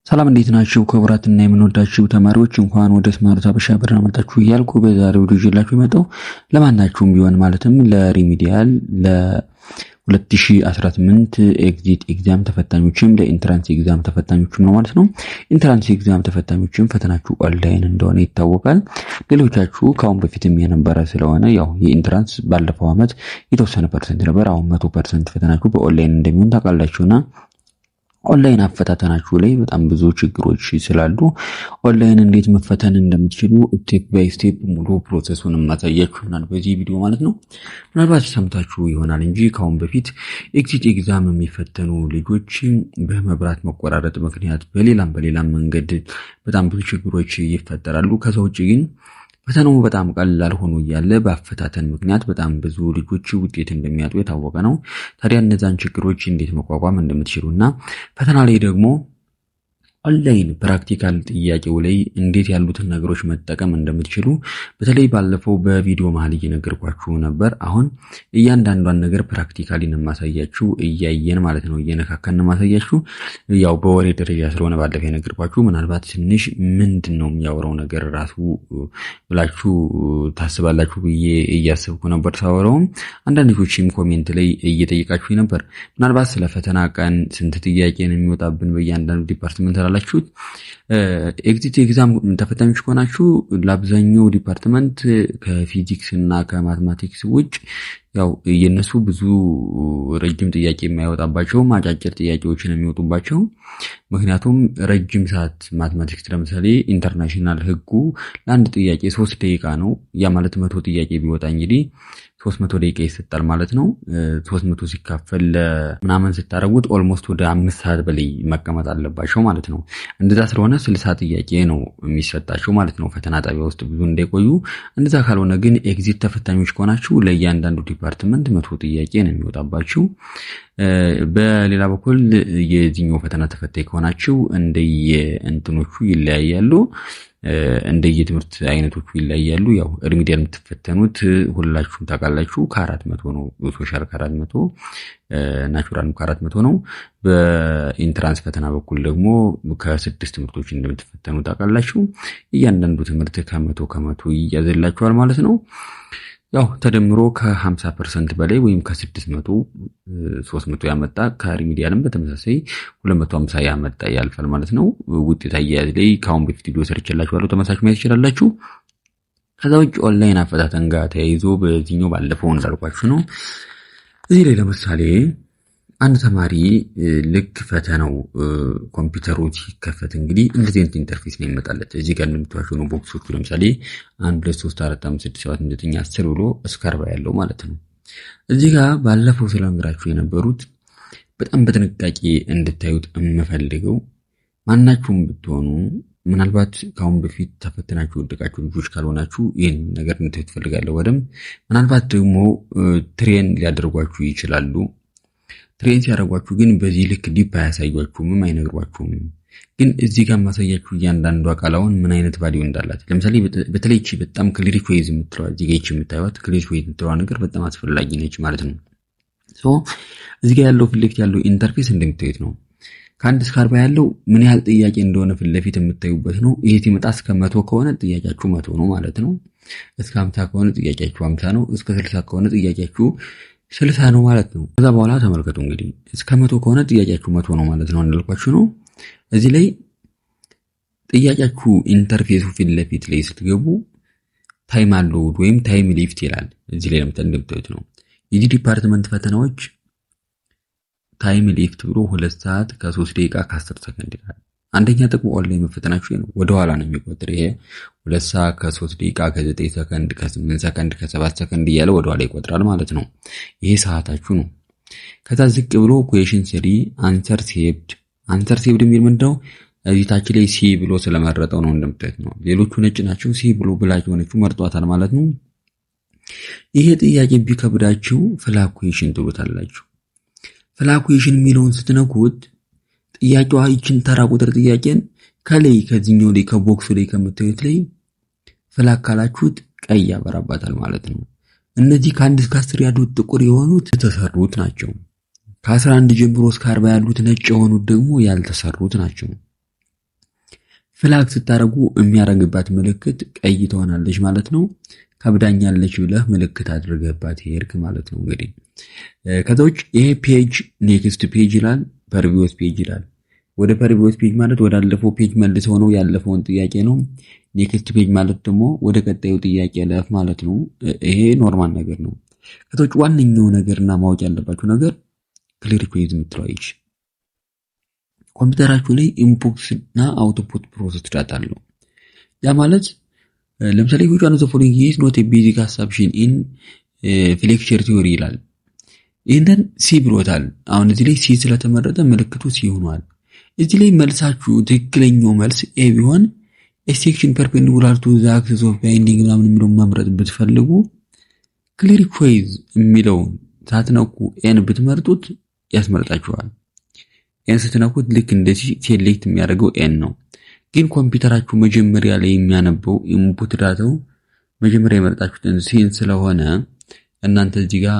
ሰላም እንዴት ናችሁ? ክቡራትና የምንወዳችሁ ተማሪዎች እንኳን ወደ ስማርት ሀበሻ ብርሃን መጣችሁ እያልኩ በዛሬው ቪዲዮ ይዤላችሁ የመጣው ለማናችሁም ቢሆን ማለትም ለሪሚዲያል ለ2018 ኤግዚት ኤግዛም ተፈታኞችም ለኢንትራንስ ኤግዛም ተፈታኞችም ነው ማለት ነው። ኢንትራንስ ኤግዛም ተፈታኞችም ፈተናችሁ ኦንላይን እንደሆነ ይታወቃል። ሌሎቻችሁ ከአሁን በፊትም የነበረ ስለሆነ ያው የኢንትራንስ ባለፈው ዓመት የተወሰነ ፐርሰንት ነበር። አሁን 100% ፈተናችሁ በኦንላይን እንደሚሆን ታውቃላችሁና ኦንላይን አፈታተናችሁ ላይ በጣም ብዙ ችግሮች ስላሉ ኦንላይን እንዴት መፈተን እንደምትችሉ ስቴፕ ባይ ስቴፕ ሙሉ ፕሮሰሱን ማሳያችሁ ይሆናል በዚህ ቪዲዮ ማለት ነው። ምናልባት ሰምታችሁ ይሆናል እንጂ ከአሁን በፊት ኤግዚት ኤግዛም የሚፈተኑ ልጆች በመብራት መቆራረጥ ምክንያት በሌላም መንገድ በጣም ብዙ ችግሮች ይፈጠራሉ። ከዛ ውጭ ግን ፈተናው በጣም ቀላል ሆኖ እያለ በአፈታተን ምክንያት በጣም ብዙ ልጆች ውጤት እንደሚያጡ የታወቀ ነው። ታዲያ እነዛን ችግሮች እንዴት መቋቋም እንደምትችሉና ፈተና ላይ ደግሞ ኦንላይን ፕራክቲካል ጥያቄው ላይ እንዴት ያሉትን ነገሮች መጠቀም እንደምትችሉ በተለይ ባለፈው በቪዲዮ መሀል እየነገርኳችሁ ነበር። አሁን እያንዳንዷን ነገር ፕራክቲካሊ ማሳያችሁ እያየን ማለት ነው፣ እየነካከን ማሳያችሁ። ያው በወሬ ደረጃ ስለሆነ ባለፈው የነገርኳችሁ ምናልባት ትንሽ ምንድነው የሚያወራው ነገር ራሱ ብላችሁ ታስባላችሁ ብዬ እያሰብኩ ነበር ሳወራውም። አንዳንድ ልጆችም ኮሜንት ላይ እየጠየቃችሁ ነበር፣ ምናልባት ስለ ፈተና ቀን ስንት ጥያቄ ነው የሚወጣብን በእያንዳንዱ ዲፓርትመንት ላላችሁት ኤግዚት ኤግዛም ተፈታኞች ከሆናችሁ ለአብዛኛው ዲፓርትመንት ከፊዚክስ እና ከማትማቲክስ ውጭ ያው የነሱ ብዙ ረጅም ጥያቄ የማይወጣባቸው አጫጭር ጥያቄዎችን የሚወጡባቸው። ምክንያቱም ረጅም ሰዓት ማትማቲክስ ለምሳሌ ኢንተርናሽናል ህጉ ለአንድ ጥያቄ 3 ደቂቃ ነው። ያ ማለት 100 ጥያቄ ቢወጣ እንግዲህ 300 ደቂቃ ይሰጣል ማለት ነው። 300 ሲካፈል ምናምን ስታረጉት ኦልሞስት ወደ 5 ሰዓት በላይ መቀመጥ አለባቸው ማለት ነው። እንደዛ ስለሆነ 60 ጥያቄ ነው የሚሰጣቸው ማለት ነው ፈተና ጣቢያ ውስጥ ብዙ እንዳይቆዩ። እንደዛ ካልሆነ ግን ኤግዚት ተፈታኞች ከሆናችሁ ለእያንዳንዱ ዲፓርትመንት 100 ጥያቄ ነው የሚወጣባችሁ። በሌላ በኩል የዚህኛው ፈተና ተፈታኝ ከሆናችሁ እንደየ እንትኖቹ ይለያያሉ፣ እንደየትምህርት አይነቶቹ ይለያያሉ። ያው ሪሚዲያል የምትፈተኑት ሁላችሁም ታውቃላችሁ ከ400 ነው። ሶሻል ከ400 ናቹራል ከ400 ነው። በኢንትራንስ ፈተና በኩል ደግሞ ከ6 ትምህርቶች እንደምትፈተኑ ታውቃላችሁ። እያንዳንዱ ትምህርት ከ100 ይያዝላችኋል ማለት ነው። ያው ተደምሮ ከ50% በላይ ወይም ከ600 300 ያመጣ ከሪሚዲያልም በተመሳሳይ 250 ያመጣ ያልፋል ማለት ነው። ውጤት አያያዝ ላይ ከአሁን በፊት ቪዲዮ ሰርቼላችኋለሁ፣ ተመሳሳይ ማየት ትችላላችሁ። ከዛ ውጭ ኦንላይን አፈታተን ጋር ተያይዞ በዚህኛው ባለፈው እንዳልኳችሁ ነው። እዚህ ላይ ለምሳሌ አንድ ተማሪ ልክ ፈተናው ኮምፒውተሩ ሲከፈት እንግዲህ እንደዚህ አይነት ኢንተርፌስ ነው ይመጣለት። እዚህ ጋር እንደምታዩት ነው ቦክሶቹ ለምሳሌ 1 2 3 4 5 6 7 8 9 10 ብሎ እስከ 40 ያለው ማለት ነው። እዚህ ጋር ባለፈው ስለነገራችሁ የነበሩት በጣም በጥንቃቄ እንድታዩት የምፈልገው ማናችሁም ብትሆኑ ምናልባት ከአሁን በፊት ተፈትናችሁ ወደቃችሁ ልጆች ካልሆናችሁ ይህን ነገር እንድታዩት ፈልጋለሁ በደንብ። ምናልባት ደግሞ ትሬን ሊያደርጓችሁ ይችላሉ። ትሬን ሲያደርጓችሁ ግን በዚህ ልክ ዲፕ አያሳያችሁም፣ አይነግሯችሁም። ግን እዚህ ጋር ማሳያችሁ እያንዳንዷ ቃላውን ምን አይነት ቫልዩ እንዳላት። ለምሳሌ በተለይ እቺ በጣም ክሊሪክ ዌይዝ የምትለዋ እዚህ ጋር የምታዩት ክሊሪክ ዌይዝ የምትለዋ ነገር በጣም አስፈላጊ ነች ማለት ነው። እዚህ ጋር ያለው ፊት ለፊት ያለው ኢንተርፌስ እንደምታዩት ነው። ከ1 እስከ 40 ያለው ምን ያህል ጥያቄ እንደሆነ ፊት ለፊት የምታዩበት ነው። ይሄ ሲመጣ እስከ 100 ከሆነ ጥያቄያችሁ 100 ነው ማለት ነው። እስከ 50 ከሆነ ጥያቄያችሁ 50 ነው። እስከ 60 ከሆነ ጥያቄያችሁ 60 ነው ማለት ነው። ከዛ በኋላ ተመልከቱ እንግዲህ እስከ 100 ከሆነ ጥያቄያችሁ 100 ነው ማለት ነው እንዳልኳችሁ ነው። እዚህ ላይ ጥያቄያችሁ ኢንተርፌሱ ፊት ለፊት ላይ ስትገቡ ታይም አሎድ ወይም ታይም ሊፍት ይላል። እዚህ ላይ እንደምታዩት ነው። የዚህ ዲፓርትመንት ፈተናዎች ታይም ሊፍት ብሎ 2 ሰዓት ከ3 ደቂቃ ከ10 ሰከንድ ይላል። አንደኛ ጥቅሙ ኦንላይን መፈተናችሁ ነው፣ ወደ ኋላ ነው የሚቆጥር። ይሄ 2 ሰዓት ከ3 ደቂቃ ከ9 ሰከንድ ከ8 ሰከንድ ከ7 ሰከንድ እያለ ወደ ኋላ ይቆጥራል ማለት ነው። ይሄ ሰዓታችሁ ነው። ከዛ ዝቅ ብሎ ኩዌሽን 3 አንሰር ሴቭድ የሚል ምንድነው? እዚህ ታች ላይ ሲ ብሎ ስለመረጠው ነው እንደምታዩት ነው። ሌሎቹ ነጭ ናቸው። ሲ ብሎ ብላችሁ ሆነችሁ መርጧታል ማለት ነው። ይሄ ጥያቄ ቢከብዳችሁ ፍላግ ኩዌሽን ትሉታላችሁ። ፍላግ ኩዌሽን የሚለውን ስትነኩት ጥያቄዋ ይችን ተራ ቁጥር ጥያቄን ከላይ ከዚህኛው ላይ ከቦክሱ ላይ ከምታዩት ላይ ፍላግ ካላችሁት ቀይ ያበራባታል ማለት ነው። እነዚህ ከ1 እስከ 10 ያሉት ጥቁር የሆኑት የተሰሩት ናቸው። ከ11 ጀምሮ እስከ 40 ያሉት ነጭ የሆኑት ደግሞ ያልተሰሩት ናቸው። ፍላግ ስታደርጉ የሚያደርግባት ምልክት ቀይ ትሆናለች ማለት ነው። ከብዳኛለች ብለህ ምልክት አድርገህባት ሄድክ ማለት ነው። እንግዲህ ከዛ ውጭ ይሄ ፔጅ ኔክስት ፔጅ ይላል፣ ፐርቪየስ ፔጅ ይላል። ወደ ፐርቪየስ ፔጅ ማለት ወዳለፈው ፔጅ መልሰው ነው ያለፈውን ጥያቄ ነው። ኔክስት ፔጅ ማለት ደግሞ ወደ ቀጣዩ ጥያቄ ለፍ ማለት ነው። ይሄ ኖርማል ነገር ነው። ከዛ ውጭ ዋነኛው ነገርና ማወቅ ያለባችሁ ነገር ክሊር ኩዊዝ የምትለው አይች ኮምፒውተራችሁ ላይ ኢንፑት እና አውትፑት ፕሮሰስ ዳታ አለው። ያ ማለት ለምሳሌ which one of the following is not a basic assumption in flexure theory ይላል። ይሄንን ሲ ብሎታል። አሁን እዚህ ላይ ሲ ስለተመረጠ ምልክቱ ሲ ሆኗል። እዚህ ላይ መልሳችሁ ትክክለኛው መልስ ኤ ቢሆን a section perpendicular to the axis of binding ምናምን የሚለው መምረጥ ብትፈልጉ ክሊር ኩዊዝ የሚለውን ሳትነኩ ኤን ብትመርጡት ያስመርጣችኋል። ኤን ስትነኩት ልክ እንደዚህ ሴሌክት የሚያደርገው ኤን ነው። ግን ኮምፒውተራችሁ መጀመሪያ ላይ የሚያነበው ኢንፑት ዳታው መጀመሪያ የመረጣችሁትን ሲን ስለሆነ እናንተ እዚህ ጋር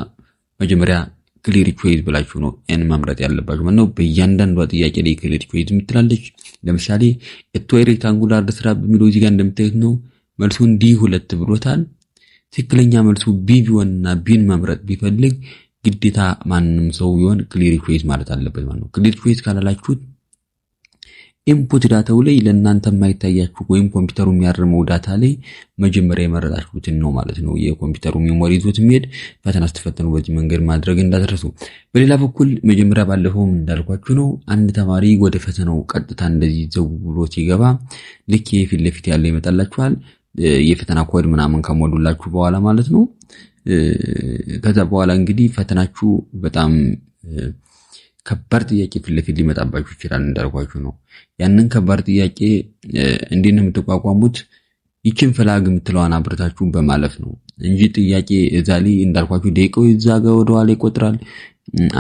መጀመሪያ ክሊር ኩዊዝ ብላችሁ ነው ኤን መምረጥ ያለባችሁ ማለት ነው። በእያንዳንዷ ጥያቄ ላይ ክሊር ኩዊዝ የምትላለች። ለምሳሌ ኤቶይ ሬክታንጉላር ስራ በሚለው እዚህ ጋር እንደምታዩት ነው። መልሱን ዲ2 ብሎታል። ትክክለኛ መልሱ ቢ ቢሆንና ቢን መምረጥ ቢፈልግ ግዴታ ማንንም ሰው ቢሆን ክሊር ኩዊዝ ማለት አለበት ማለት ነው። ክሊር ኩዊዝ ካላላችሁት ኢንፑት ዳታው ላይ ለእናንተ የማይታያችሁ ወይም ኮምፒውተሩ የሚያርመው ዳታ ላይ መጀመሪያ የመረጣችሁትን ነው ማለት ነው የኮምፒውተሩ ሜሞሪ ይዞት የሚሄድ። ፈተና ስትፈተኑ በዚህ መንገድ ማድረግ እንዳትረሱ። በሌላ በኩል መጀመሪያ ባለፈውም እንዳልኳችሁ ነው አንድ ተማሪ ወደ ፈተናው ቀጥታ እንደዚህ ዘው ብሎ ሲገባ ልክ የፊት ለፊት ያለው ይመጣላችኋል የፈተና ኮድ ምናምን ከሞሉላችሁ በኋላ ማለት ነው። ከዛ በኋላ እንግዲህ ፈተናችሁ በጣም ከባድ ጥያቄ ፊት ለፊት ሊመጣባችሁ ይችላል እንዳልኳችሁ ነው። ያንን ከባድ ጥያቄ እንዴት ነው የምትቋቋሙት? ይችን ፍላግ የምትለዋን አብርታችሁ በማለፍ ነው እንጂ ጥያቄ እዛ ላይ እንዳልኳችሁ ደቂቃው እዛ ጋር ወደኋላ ይቆጥራል።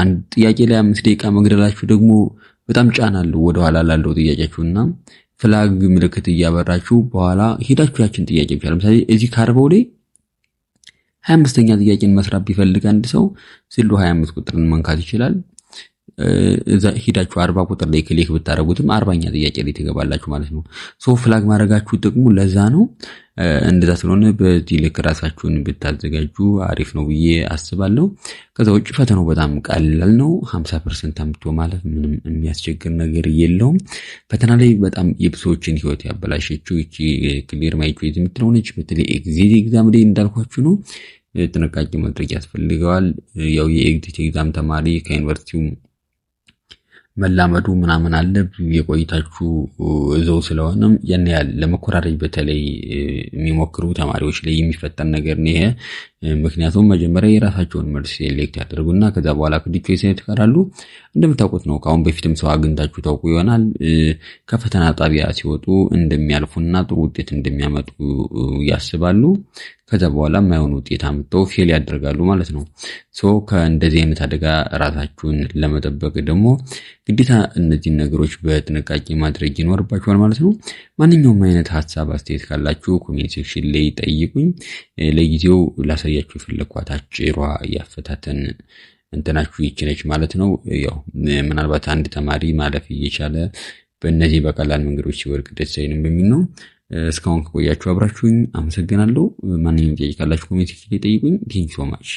አንድ ጥያቄ ላይ 5 ደቂቃ መግደላችሁ ደግሞ በጣም ጫና አለው ወደኋላ ላለው ጥያቄያችሁና ፍላግ ምልክት እያበራችሁ በኋላ ሄዳችሁ ያችን ጥያቄ ብቻ ለምሳሌ እዚህ ካርበው ላይ 25ኛ ጥያቄን መስራት ቢፈልግ አንድ ሰው ስሉ 25 ቁጥርን መንካት ይችላል። እዛ ሄዳችሁ 40 ቁጥር ላይ ክሊክ ብታረጉትም 40ኛ ጥያቄ ላይ ትገባላችሁ ማለት ነው። ሶ ፍላግ ማድረጋችሁ ጥቅሙ ለዛ ነው። እንደዛ ስለሆነ በዚህ ልክ ራሳችሁን ብታዘጋጁ አሪፍ ነው ብዬ አስባለሁ። ከዛ ውጭ ፈተናው በጣም ቀላል ነው። 50% አምጥቶ ማለት ምንም የሚያስቸግር ነገር የለውም። ፈተና ላይ በጣም የብዙዎችን ህይወት ያበላሸችው እቺ ክሊር ማይ ኩዊዝ የምትለው ነች። በተለይ ኤግዚት ኤግዛም ላይ እንዳልኳችሁ ነው ጥንቃቄ ማድረግ ያስፈልገዋል። ያው የኤግዚት ኤግዛም ተማሪ ከዩኒቨርሲቲው መላመዱ ምናምን አለ የቆይታችሁ እዛው ስለሆነም ያን ያህል ለመኮራረጅ በተለይ የሚሞክሩ ተማሪዎች ላይ የሚፈጠን ነገር ነው ይሄ። ምክንያቱም መጀመሪያ የራሳቸውን መልስ ሴሌክት ያደርጉና ከዛ በኋላ ክሊክ ሴት ይቀራሉ። እንደምታውቁት ነው ካሁን በፊትም ሰው አግኝታችሁ ታውቁ ይሆናል ከፈተና ጣቢያ ሲወጡ እንደሚያልፉና ጥሩ ውጤት እንደሚያመጡ ያስባሉ። ከዛ በኋላ የማይሆን ውጤት አምጥተው ፌል ያደርጋሉ ማለት ነው። ሶ ከእንደዚህ አይነት አደጋ ራሳችሁን ለመጠበቅ ደግሞ ግዴታ እነዚህን ነገሮች በጥንቃቄ ማድረግ ይኖርባችኋል ማለት ነው። ማንኛውም አይነት ሐሳብ አስተያየት ካላችሁ ኮሜንት ሴክሽን ላይ ጠይቁኝ። ለጊዜው ላሳያችሁ የፈለኳት አጭሯ ያፈታተን እንትናችሁ ይችነች ማለት ነው። ያው ምናልባት አንድ ተማሪ ማለፍ እየቻለ በእነዚህ በቀላል መንገዶች ሲወርቅ ደስ አይልም በሚል ነው። እስካሁን ከቆያችሁ አብራችሁኝ አመሰግናለሁ። ማንኛውም ጥያቄ ካላችሁ ኮሜንት ሴክሽን ላይ ጠይቁኝ። ቴንክ ዩ ሶ ማች